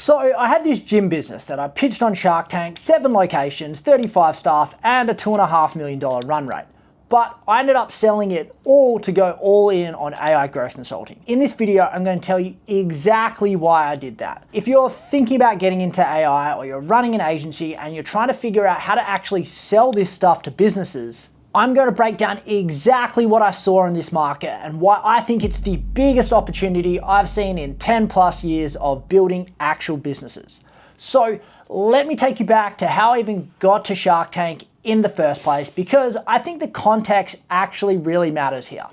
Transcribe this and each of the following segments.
So I had this gym business that I pitched on Shark Tank, 7 locations, 35 staff, and a $2.5 million run rate. But I ended up selling it all to go all in on AI growth consulting. In this video, I'm going to tell you exactly why I did that. If you're thinking about getting into AI or you're running an agency and you're trying to figure out how to actually sell this stuff to businesses, I'm going to break down exactly what I saw in this market and why I think it's the biggest opportunity I've seen in 10 plus years of building actual businesses. So let me take you back to how I even got to Shark Tank in the first place, because I think the context actually really matters here.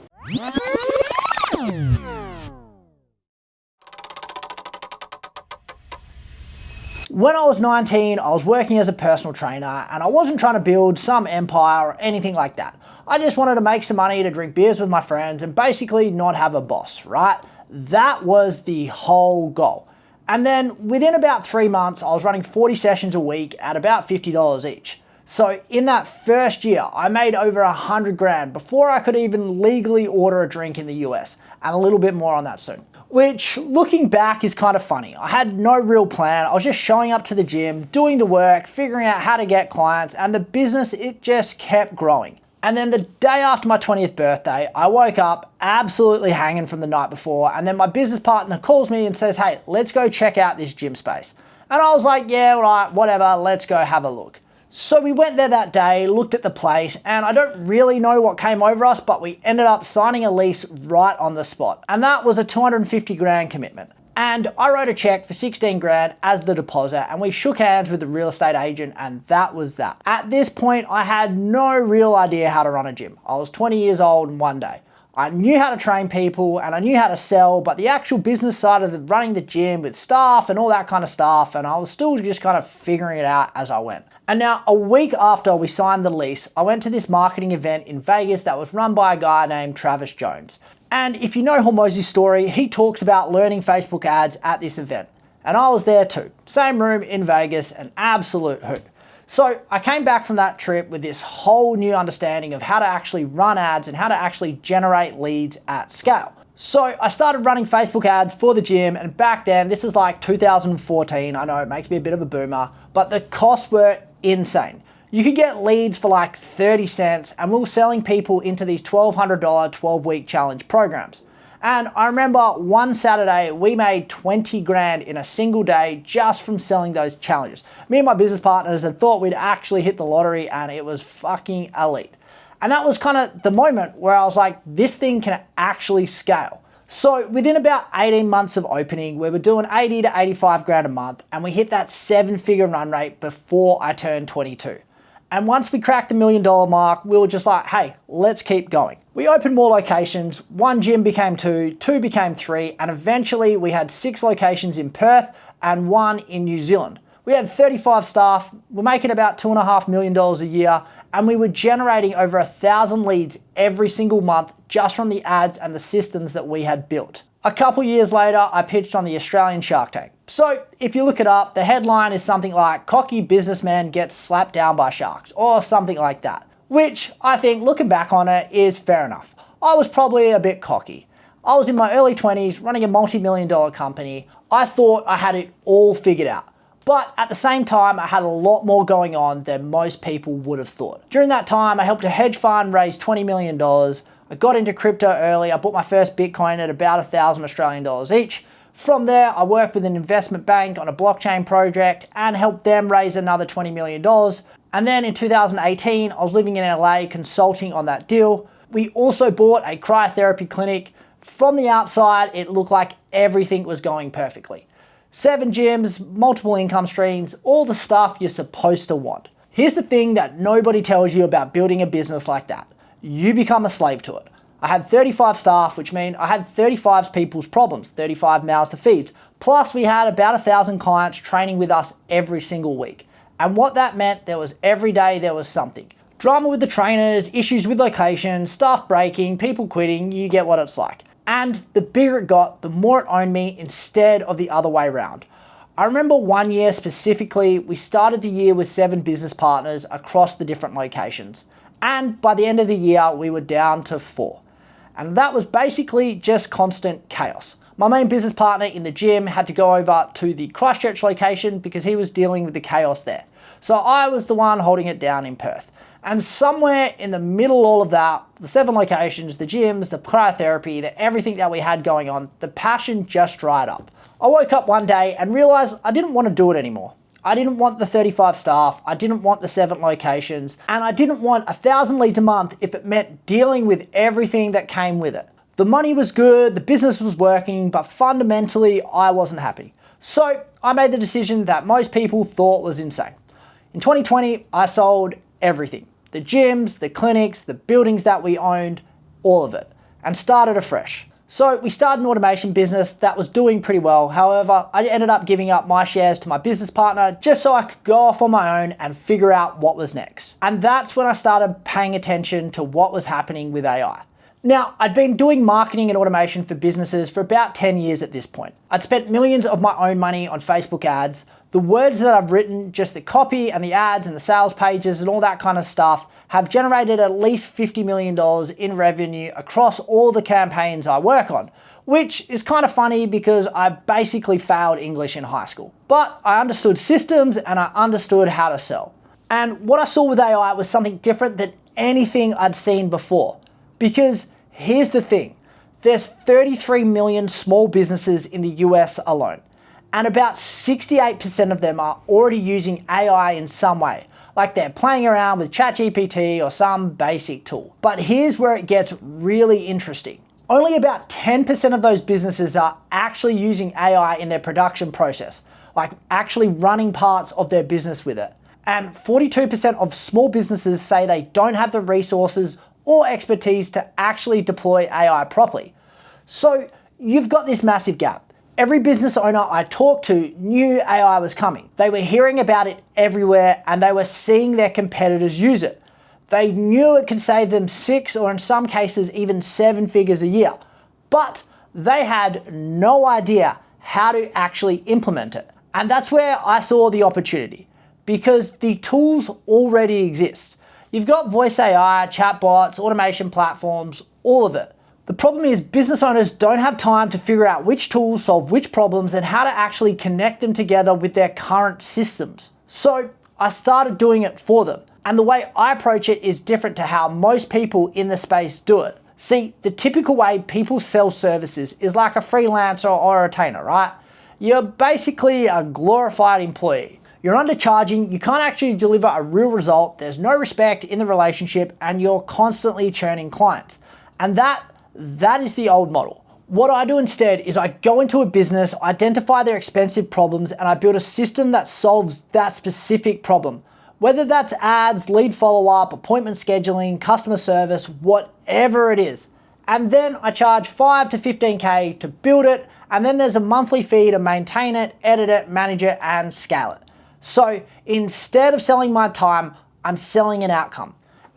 When I was 19, I was working as a personal trainer and I wasn't trying to build some empire or anything like that. I just wanted to make some money to drink beers with my friends and basically not have a boss, right? That was the whole goal. And then within about 3 months, I was running 40 sessions a week at about $50 each. So in that first year, I made over 100 grand before I could even legally order a drink in the US, and a little bit more on that soon. Which, looking back, is kind of funny. I had no real plan. I was just showing up to the gym, doing the work, figuring out how to get clients, and the business, it just kept growing. And then the day after my 20th birthday, I woke up absolutely hanging from the night before, and then my business partner calls me and says, hey, let's go check out this gym space. And I was like, yeah, all right, whatever, let's go have a look. So we went there that day, looked at the place, and I don't really know what came over us, but we ended up signing a lease right on the spot. And that was a 250 grand commitment. And I wrote a check for 16 grand as the deposit, and we shook hands with the real estate agent, and that was that. At this point, I had no real idea how to run a gym. I was 20 years old and one day. I knew how to train people and I knew how to sell, but the actual business side of running the gym with staff and all that kind of stuff, and I was still just kind of figuring it out as I went. And now a week after we signed the lease, I went to this marketing event in Vegas that was run by a guy named Travis Jones. And if you know Hormozi's story, he talks about learning Facebook ads at this event. And I was there too. Same room in Vegas, an absolute hoot. So I came back from that trip with this whole new understanding of how to actually run ads and how to actually generate leads at scale. So I started running Facebook ads for the gym, and back then, this is like 2014, I know it makes me a bit of a boomer, but the costs were insane. You could get leads for like 30 cents, and we were selling people into these $1,200 12-week challenge programs. And I remember one Saturday, we made 20 grand in a single day just from selling those challenges. Me and my business partners had thought we'd actually hit the lottery, and it was fucking elite. And that was kind of the moment where I was like, this thing can actually scale. So within about 18 months of opening, we were doing 80 to 85 grand a month, and we hit that 7-figure run rate before I turned 22. And once we cracked the $1 million mark, we were just like, hey, let's keep going. We opened more locations, 1 gym became 2, 2 became 3, and eventually we had 6 locations in Perth and 1 in New Zealand. We had 35 staff, we're making about $2.5 million a year, and we were generating over 1,000 leads every single month just from the ads and the systems that we had built. A couple years later, I pitched on the Australian Shark Tank. So if you look it up, the headline is something like "Cocky Businessman Gets Slapped Down by Sharks" or something like that, which I think, looking back on it, is fair enough. I was probably a bit cocky. I was in my early 20s running a multi-million-dollar company. I thought I had it all figured out. But at the same time, I had a lot more going on than most people would have thought. During that time, I helped a hedge fund raise $20 million. I got into crypto early. I bought my first Bitcoin at about 1,000 Australian dollars each. From there, I worked with an investment bank on a blockchain project and helped them raise another $20 million. And then in 2018, I was living in LA consulting on that deal. We also bought a cryotherapy clinic. From the outside, it looked like everything was going perfectly. 7 gyms, multiple income streams, all the stuff you're supposed to want. Here's the thing that nobody tells you about building a business like that. You become a slave to it. I had 35 staff, which means I had 35 people's problems, 35 mouths to feed. Plus we had about 1,000 clients training with us every single week. And what that meant, every day there was something. Drama with the trainers, issues with locations, staff breaking, people quitting, you get what it's like. And the bigger it got, the more it owned me instead of the other way around. I remember one year specifically, we started the year with 7 business partners across the different locations. And by the end of the year, we were down to 4. And that was basically just constant chaos. My main business partner in the gym had to go over to the Christchurch location because he was dealing with the chaos there. So I was the one holding it down in Perth. And somewhere in the middle of all of that, the 7 locations, the gyms, the cryotherapy, everything that we had going on, the passion just dried up. I woke up one day and realized I didn't want to do it anymore. I didn't want the 35 staff, I didn't want the 7 locations, and I didn't want 1,000 leads a month if it meant dealing with everything that came with it. The money was good, the business was working, but fundamentally I wasn't happy. So I made the decision that most people thought was insane. In 2020, I sold everything. The gyms, the clinics, the buildings that we owned, all of it, and started afresh. So we started an automation business that was doing pretty well. However, I ended up giving up my shares to my business partner just so I could go off on my own and figure out what was next. And that's when I started paying attention to what was happening with AI. Now, I'd been doing marketing and automation for businesses for about 10 years at this point. I'd spent millions of my own money on Facebook ads. The words that I've written, just the copy and the ads and the sales pages and all that kind of stuff, have generated at least $50 million in revenue across all the campaigns I work on, which is kind of funny because I basically failed English in high school. But I understood systems and I understood how to sell. And what I saw with AI was something different than anything I'd seen before. Because here's the thing, there's 33 million small businesses in the US alone, and about 68% of them are already using AI in some way, like they're playing around with ChatGPT or some basic tool. But here's where it gets really interesting. Only about 10% of those businesses are actually using AI in their production process, like actually running parts of their business with it. And 42% of small businesses say they don't have the resources or expertise to actually deploy AI properly. So you've got this massive gap. Every business owner I talked to knew AI was coming. They were hearing about it everywhere and they were seeing their competitors use it. They knew it could save them 6 or in some cases even 7 figures a year, but they had no idea how to actually implement it. And that's where I saw the opportunity, because the tools already exist. You've got voice AI, chatbots, automation platforms, all of it. The problem is business owners don't have time to figure out which tools solve which problems and how to actually connect them together with their current systems. So I started doing it for them. And the way I approach it is different to how most people in the space do it. See, the typical way people sell services is like a freelancer or a retainer, right? You're basically a glorified employee. You're undercharging, you can't actually deliver a real result, there's no respect in the relationship, and you're constantly churning clients. And that is the old model. What I do instead is I go into a business, identify their expensive problems, and I build a system that solves that specific problem. Whether that's ads, lead follow-up, appointment scheduling, customer service, whatever it is. And then I charge 5 to 15K to build it, and then there's a monthly fee to maintain it, edit it, manage it, and scale it. So instead of selling my time, I'm selling an outcome.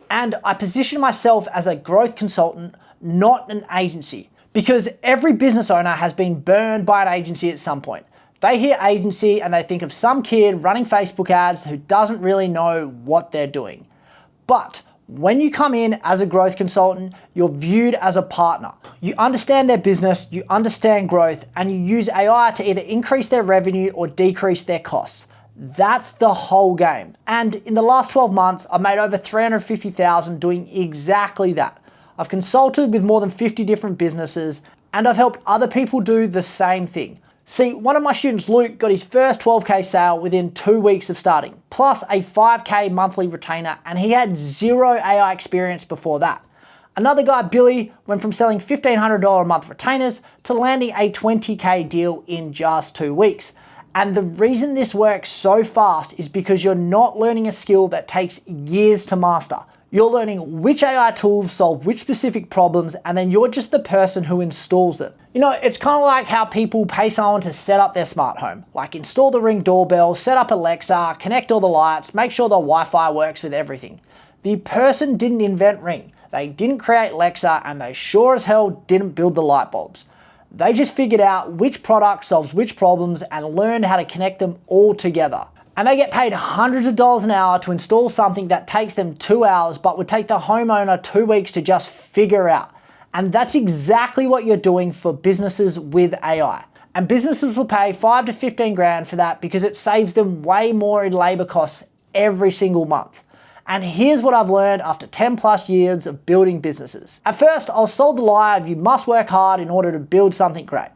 And I position myself as a growth consultant, not an agency, because every business owner has been burned by an agency at some point. They hear agency and they think of some kid running Facebook ads who doesn't really know what they're doing. But when you come in as a growth consultant, you're viewed as a partner. You understand their business, you understand growth, and you use AI to either increase their revenue or decrease their costs. That's the whole game. And in the last 12 months, I've made over $350,000 doing exactly that. I've consulted with more than 50 different businesses, and I've helped other people do the same thing. See, one of my students, Luke, got his first 12K sale within 2 weeks of starting, plus a 5K monthly retainer, and he had zero AI experience before that. Another guy, Billy, went from selling $1,500 a month retainers to landing a 20K deal in just 2 weeks. And the reason this works so fast is because you're not learning a skill that takes years to master. You're learning which AI tools solve which specific problems, and then you're just the person who installs them. You know, it's kind of like how people pay someone to set up their smart home, like install the Ring doorbell, set up Alexa, connect all the lights, make sure the Wi-Fi works with everything. The person didn't invent Ring, they didn't create Alexa, and they sure as hell didn't build the light bulbs. They just figured out which product solves which problems and learned how to connect them all together. And they get paid hundreds of dollars an hour to install something that takes them 2 hours but would take the homeowner 2 weeks to just figure out. And that's exactly what you're doing for businesses with AI. And businesses will pay 5 to 15 grand for that because it saves them way more in labor costs every single month. And here's what I've learned after 10 plus years of building businesses. At first, I was sold the lie of you must work hard in order to build something great.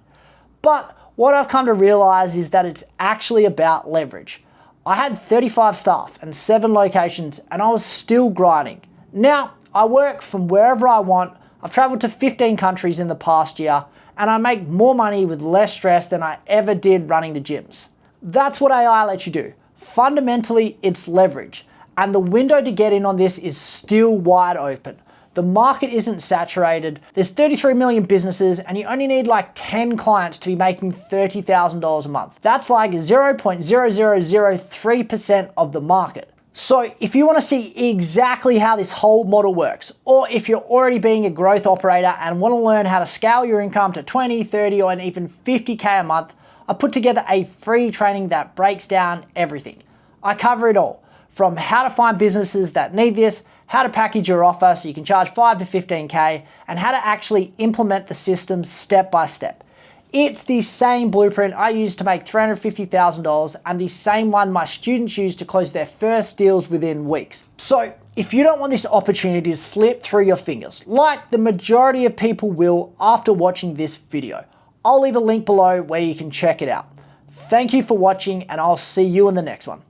But what I've come to realize is that it's actually about leverage. I had 35 staff and 7 locations and I was still grinding. Now, I work from wherever I want. I've traveled to 15 countries in the past year and I make more money with less stress than I ever did running the gyms. That's what AI lets you do. Fundamentally, it's leverage. And the window to get in on this is still wide open. The market isn't saturated. There's 33 million businesses and you only need like 10 clients to be making $30,000 a month. That's like 0.0003% of the market. So if you want to see exactly how this whole model works, or if you're already being a growth operator and want to learn how to scale your income to 20, 30, or even 50K a month, I put together a free training that breaks down everything. I cover it all. From how to find businesses that need this, how to package your offer so you can charge 5 to 15K, and how to actually implement the systems step by step. It's the same blueprint I used to make $350,000 and the same one my students use to close their first deals within weeks. So if you don't want this opportunity to slip through your fingers, like the majority of people will after watching this video, I'll leave a link below where you can check it out. Thank you for watching and I'll see you in the next one.